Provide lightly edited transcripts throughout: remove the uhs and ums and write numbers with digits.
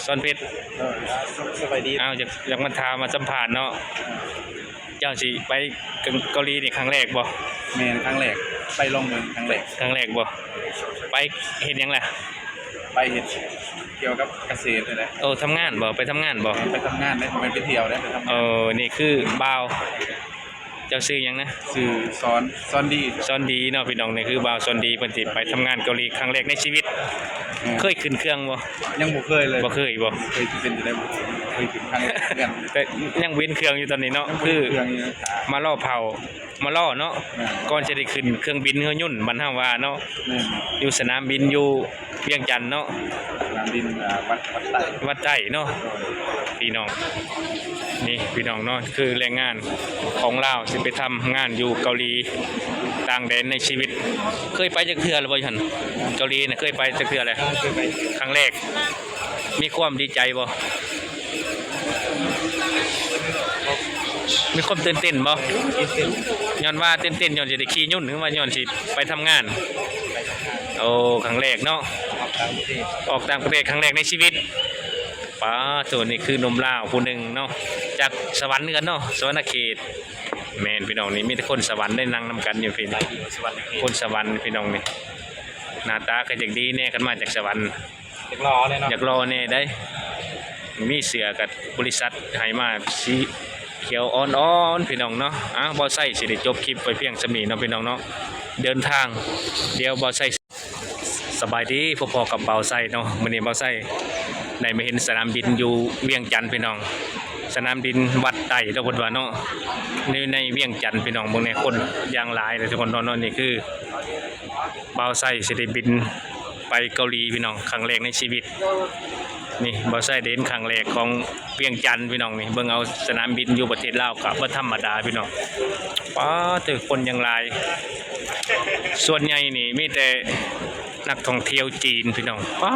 ซอนเพชรสบายดีอยากมาถามมาสัมผัสเนาะเจ้าสิไปเกาหลีนี่ครั้งแรกบ่แมนครั้งแรกไปลองเมืองครั้งแรกบ่ไปเฮ็ดหยังล่ะไปเห็นเกี่ยวกับเกษตรเลยนะทำงานบ่ไปทำงานบ่ไปทำงานได้ไปเที่ยวได้ไปทำงานนี่คือบ่าวเจ้าชื่อหยังนะชื่อซอนดีเนาะพี่น้องนี่คือบ่าวซอนดีเพิ่นสิไปทำงานเกาหลีครั้งแรกในชีวิตเคยขึ้นเครื่องบ่ยังบ่เคยเลยบ่เคยเป็นจะได้เคยขึ้นครั้งแรกกันแต่ยังเว้นเครื่องอยู่ตอนนี้เนาะคือมาล่อเผามาล่อเนาะก่อนจะได้ขึ้นเครื่องบินเฮือยุ่นบ้านเฮาว่าเนาะอยู่สนามบินอยู่เวียงจันทน์เนาะสนามบินวัดไต่เนาะพี่น้องนี่พี่น้องเนาะคือแรงงานของลาวสิไปทำงานอยู่เกาหลีต่างแดนในชีวิตเคยไปจักเทื่อหรือบ่ซั่นเกาหลีน่ะเคยไปจักเทื่อแล้วครั้งแรกมีความดีใจบ่มีความตื่นเต้นบ่ย้อนว่าตื่นเต้นย้อนสิได้ขี่ยุ่นหรือว่าย้อนสิไปทำงานครั้งแรกเนาะออกต่างประเทศครั้งแรกในชีวิตป้าตัวนี้คือหนุ่มลาวผู้หนึ่งเนาะจากสวรรค์กันเนาะสวรรค์เขตแม่นพี่น้องนี่มีแต่คนสวรรค์ได้นั่งนำกันอยู่พี่คนสวรรค์พี่น้องนี่หน้าตาก็อย่างดีแน่กันมาจากสวรรค์อยากรอเลยเนาะอยากรอแน่ได้มีเสือกับบริษัทให้มาสีเขียวอ่อนๆพี่น้องเนาะบ่ใส่สิได้จบคลิปไปเพียงสมีเนาะพี่น้องเนาะเดินทางเดี๋ยวบ่ใส่สบายดีพอๆกับเบาใส่เนาะมื้อนี้เบาใส่ได้มาเห็นสนามบินอยู่เวียงจันทน์พี่น้องสนามบินวัดไต่ตะบนว่าเนาะในเวียงจันทน์พี่น้องเบิ่งในคนอย่างหลายเลยทุกคนเนาะนี่คือเบาใส่สิได้บินไปเกาหลีพี่น้องครั้งแรกในชีวิตนี่บ่ใช่เดินครั้งแรกของเวียงจันทน์พี่น้องนี่เบิ่งเอาสนามบินอยู่ประเทศลาวก็บ่ธรรมดาพี่น้องป้าตึกคนยังหลายส่วนใหญ่นี่มีแต่นักท่องเที่ยวจีนพี่น้องป้า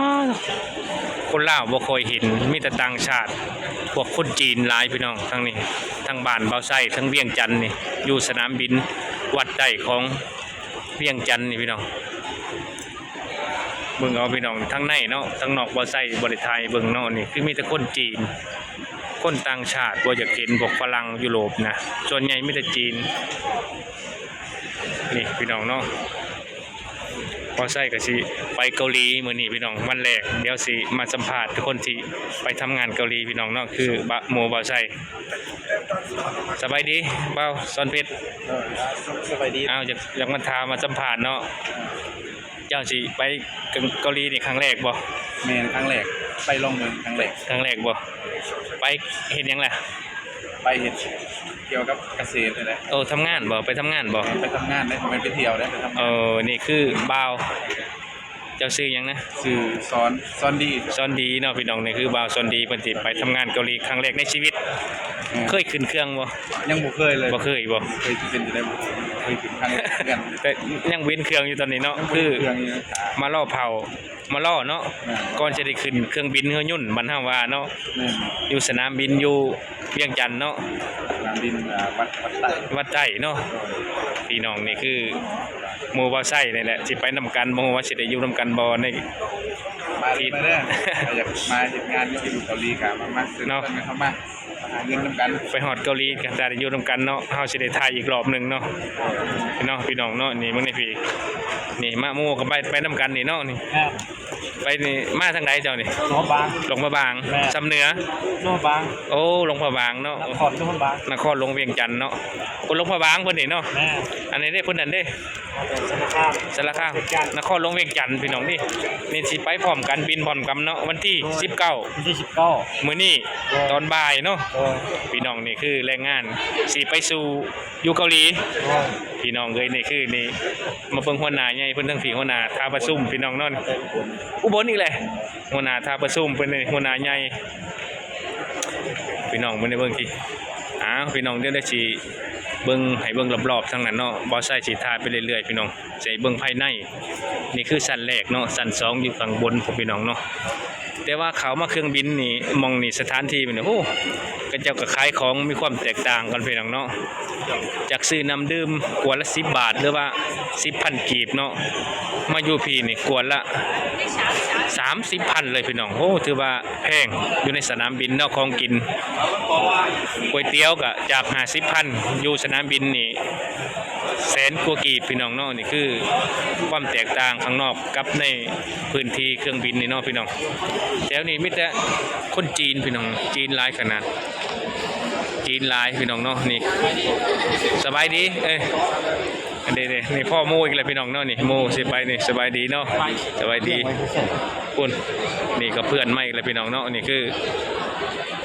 คนลาวบ่ค่อยเห็นมีแต่ต่างชาติพวกคนจีนหลายพี่น้องทั้งนี้ทั้งบ้านเบาไส้ทั้งเวียงจันทน์นี่อยู่สนามบินวัดใต้ของเวียงจันทน์นี่พี่น้องเบิ่งเอาพี่น้องทั้งในเนาะทั้งนอกบ่ใส่บริไทยเบิ่งเนาะนี่คือมีแต่คนจีนคนต่างชาติบ่อยากเห็นพวกฝรั่งยุโรปนะส่วนใหญ่มีแต่จีนนี่พี่น้องเนาะบ่ใส่ก็สิไปเกาหลีมื้อนี้พี่น้องวันแรกเดี๋ยวสิมาสัมภาษณ์ทุกคนที่ไปทำงานเกาหลีพี่น้องเนาะคือบะโมบ่ใส่สบายดีบ่าวซอนเพชรสบายดีอยากมาถามมาสัมภาษณ์เนาะเจ้าสิไปเกาหลีนี่ครั้งแรกบ่แมนครั้งแรกไปลองเมืองครั้งแรกบ่ไปเฮ็ดหยังล่ะไปเห็นเกี่ยวกับเกษตรเลยนะทำงานบ่ไปทำงานบ่ไปทำงานได้ไปเที่ยวได้ไปทำงานนี่คือบ่าวเจ้าชื่อหยังนะชื่อซอนดีเนาะพี่น้องนี่คือบ่าวซอนดีเพิ่นสิไปทำงานเกาหลีครั้งแรกในชีวิตเคยขึ้นเครื่องบ่ยังบ่เคยเลยบ่เคยเป็นจะได้เคยขึ้นครั้งแรกกันแต่ยังเว้นเครื่องอยู่ตอนนี้เนาะคือมาล่อเผามาล่อเนาะก่อนจะได้ขึ้นเครื่องบินเฮือยุ่นบ้านเฮาว่าเนาะอยู่สนามบินอยู่เวียงจันทน์เนาะสนามบินวัดไต่เนาะพี่น้องนี่คือหมู่บ่ใส่นี่แหละสิไปนำกันบ่ฮู้ว่าสิได้อยู่นำกันบ่ในที่เด้ออยากมาเฮ็ดงานอยู่เกาหลีก็มาซื้อเนาะเข้ามาหาเงินนำกันไปฮอดเกาหลีก็จะได้อยู่นำกันเนาะเฮาสิได้ถ่ายอีกรอบนึงเนาะพี่น้องเนาะนี่มึงนี่พี่นี่มาหมู่ก็ไปนำกันนี่เนาะนี่ไปนี่มาทางใดเจ้านี่ลงมาบางซำเหนือลงมาบางลงมาบางเนาะนครลงเวียงจันทน์เนาะคนลงมาบางเพิ่นนี่เนาะอันนี้ได้เพิ่นนั่นเด้สารคามนครลงเวียงจันทน์พี่น้องนี่สิไปพร้อมกันบินพร้อมกันเนาะวันที่19มื้อนี้ตอนบ่ายเนาะพี่น้องนี่คือแรงงานสิไปสู่อยู่เกาหลีพี่น้องเอ้ยนี่คือนี่มาเบิ่งหัวหน้าใหญ่เพิ่นทั้งพี่หัวหน้าท่าประชุมพี่น้องเนาะอุบลอีกแหละหัวหน้าท่าประชุมเพิ่นนี่หัวหน้าใหญ่พี่น้องเบิ่งได้เบิ่งที่พี่น้องเดี๋ยวได้สิเบิ่งให้เบิ่งรอบๆทั้งนั้นเนาะบ่ใส่สิถ่ายไปเรื่อยๆพี่น้องสิเบิ่งภายในนี่คือชั้นแรกเนาะชั้น2อยู่ข้างบนพวกพี่น้องเนาะ แต่ว่าเขามาเครื่องบินนี่มองนี่สถานที่มันโอ้ก็เจ้าก็ขายของมีความแตกต่างกันพี่น้องเนาะจากซื้อน้ำดื่มขวดละ10 บาทหรือว่า10,000 กีบเนาะมาอยู่พี่นี่ขวดละ30,000เลยพี่น้องโอ้ถือว่าแพงอยู่ในสนามบินเนาะของกินก๋วยเตี๋ยวก็จาก50,000อยู่สนามบินนี่แสนกว่ากีบพี่น้องเนาะนี่คือความแตกต่างข้างนอกกับในพื้นที่เครื่องบินนี่เนาะพี่น้องแถวนี้มีแต่คนจีนพี่น้องจีนหลายขนาดจีนหลายพี่น้องเนาะนี่สบายดีเด้นี่พ่อโมอีกแล้วพี่น้องเนาะนี่โมสิไปนี่สบายดีเนาะสบายดีปุ่นนี่ก็เพื่อนใหม่อีกแล้วพี่น้องเนาะนี่คือ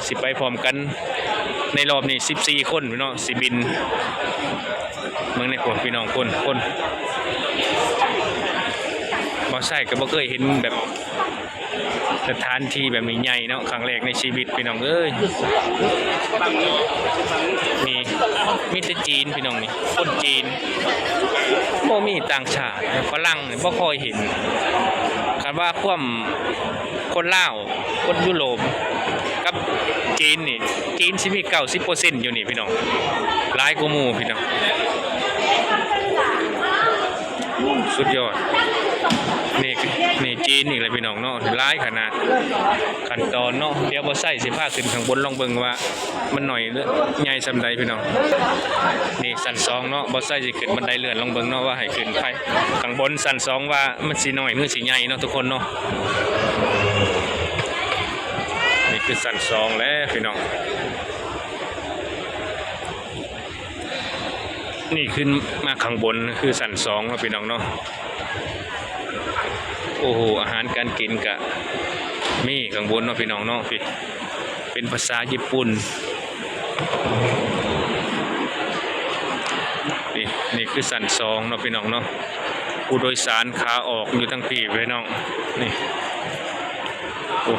สิไปพร้อมกันในรอบนี้14 คนพี่น้องสิบินเมืองในคนพี่น้องคนบ่ใช่ก็บ่เคยเห็นแบบสถานที่แบบนี้ใหญ่เนาะครั้งแรกในชีวิตพี่น้องเอ้ยมีแต่จีนพี่น้องนี่คนจีนบ่มีต่างชาติฝรั่งบ่ค่อยเห็นคันว่าความคนลาวคนยุโรปกับจีนนี่จีนสิมี 90% อยู่นี่พี่น้องหลายกว่าหมู่พี่น้องสุดยอดนี่จีนอีกเลยพี่น้องเนาะหลายขนาดขั้นตอนเนาะเดี๋ยวบ่ใส่สิพาขึ้นข้างบนลองเบิ่งว่ามันหน่อยหรือใหญ่ซำใดพี่น้องนี่ชั้น2เนาะบ่ใส่สิขึ้นบันไดเลื่อนลองเบิ่งเนาะว่าให้ขึ้นไปข้างบนชั้น2ว่ามันสิน้อยหรือสิใหญ่เนาะทุกคนเนาะนี่คือชั้น2แล้วพี่น้องนี่ขึ้นมาข้างบนคือชั้น2เนาะพี่น้องเนาะโอ้โหอาหารการกินกะมีข้างบนเนาะพี่น้องเนาะพี่เป็นภาษาญี่ปุ่นนี่คือชั้น2เนาะพี่น้องเนาะผู้โดยสารขาออกอยู่ทั้งพี่พี่น้องนี่โอ้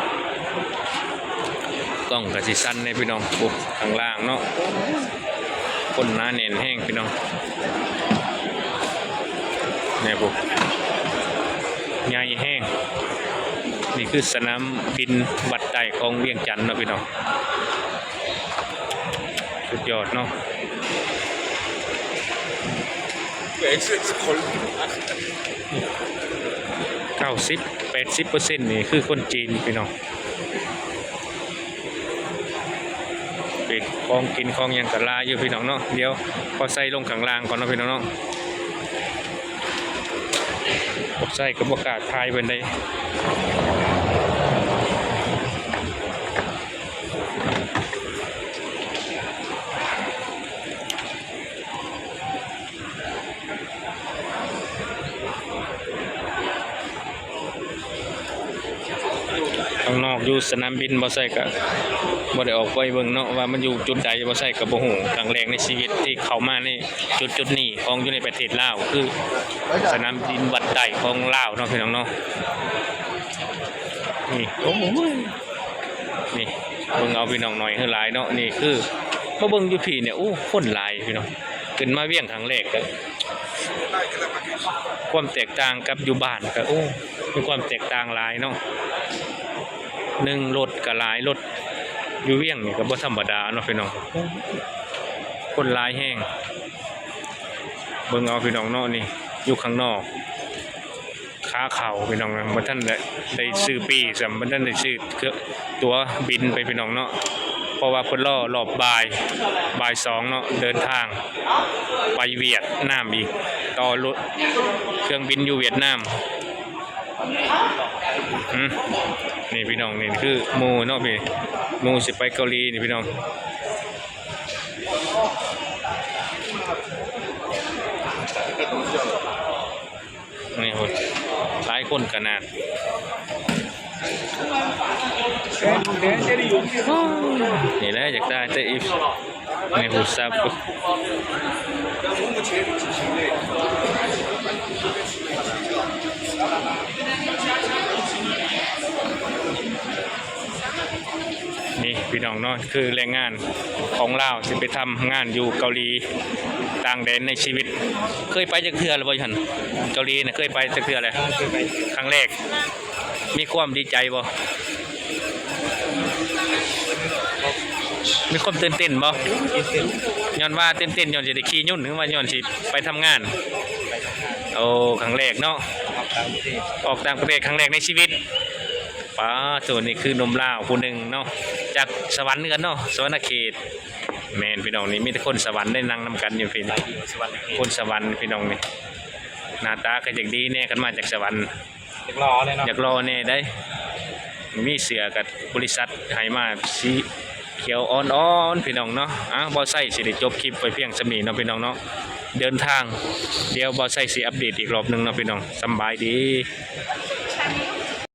กล้องกะสิสั้นในพี่น้องโอ้ข้างล่างเนาะคนหนาแน่นแห้งพี่น้องเนี่ยปุ๊ใหญ่แห้งนี่คือสนามบินบัดไต่ของเวียงจันทน์เนาะพี่น้องสุดยอดเนาะ90-80%นี่คือคนจีนพี่น้องเป็นของกินของยังกะลาอยู่พี่น้องเนาะเดี๋ยวพอใส่ลงข้างล่างก่อนเนาะพี่น้องเนาะผมใส่กระบอกกาดทายเป็นได้ข้างนอกอยู่สนามบินบ่ใส่กะบ่ได้ออกไปเบิ่งเนาะว่ามันอยู่จุดใดบ่ใส่กะบ่ฮู้ครั้งแรกในชีวิตที่เข้ามาในจุดนี้ของอยู่ในประเทศลาวคือสนามบินวัดไต่ของลาวเนาะพี่น้องเนาะนี่โอ้โหนี่เบิ่งเอาพี่น้องหน่อยคือหลายเนาะนี่คือมาเบิ่งอยู่พี่เนี่ยโอ้คนหลายพี่น้องขึ้นมาเวียงครั้งแรกก็ความแตกต่างกับอยู่บ้านก็โอ้มีความแตกต่างหลายเนาะ1รถก็หลายรถอยู่เวียงนี่ก็บ่ธรรมดาเนาะพี่น้องคนหลายแห้งเบิ่งเอาพี่น้องเนาะนี่อยู่ข้างนอกขาเข่าพี่น้องนะบ่ทันได้ซื้อปีซ้ํบ่ทันได้ซื้อตั๋วบินไปพี่น้องเนาะเพราะว่าเพิ่นรอบบ่าย2เนาะเดินทางไปเวียดนามอีกต่อรถเครื่องบินอยู่เวียดนามนี่พี่น้องนี่คือหมู่เนาะพี่หมู่สิไปเกาหลีนี่พี่น้องนี่โหหลายคนขนาดนี่แหละอยากได้แต่อีฟในหูซับนี่พี่น้องเนาะคือแรงงานของลาวที่ไปทำงานอยู่เกาหลีต่างแดนในชีวิตเคยไปจักเทื่อหรือบ่ทันเกาหลีน่ะเคยไปจักเทื่อเลยครั้งแรกมีความดีใจบ่ มีความตื่นเต้นบ่ย้อนว่าตื่นเต้นย้อนสิได้ขี่ยุ่นหรือว่าย้อนสิไปทำงานโอ้ครั้งแรกเนาะออกต่างประเทศครั้งแรกในชีวิตป้าตัวนี้คือหนมลาวผู้หนึ่งเนาะจากสวรรค์กันเนาะสวรรค์เขตแม่นพี่น้องนี่มีแต่คนสวรรค์ได้นั่งนำกันอยู่พี่คนสวรรค์พี่น้องนี่หน้าตาก็อย่างดีแน่กันมาจากสวรรค์ อยากรอเลยเนาะ อยากรอแน่ได้มีเสือกับบริษัทให้มาสีเขียวอ่อนๆพี่น้องเนาะบ่ใส่สิได้จบคลิปไปเพียงสมีเนาะพี่น้องเนาะเดินทางเดี๋ยวบ่ใส่สิอัปเดตอีกรอบหนึงเนาะพี่น้องสำบายดี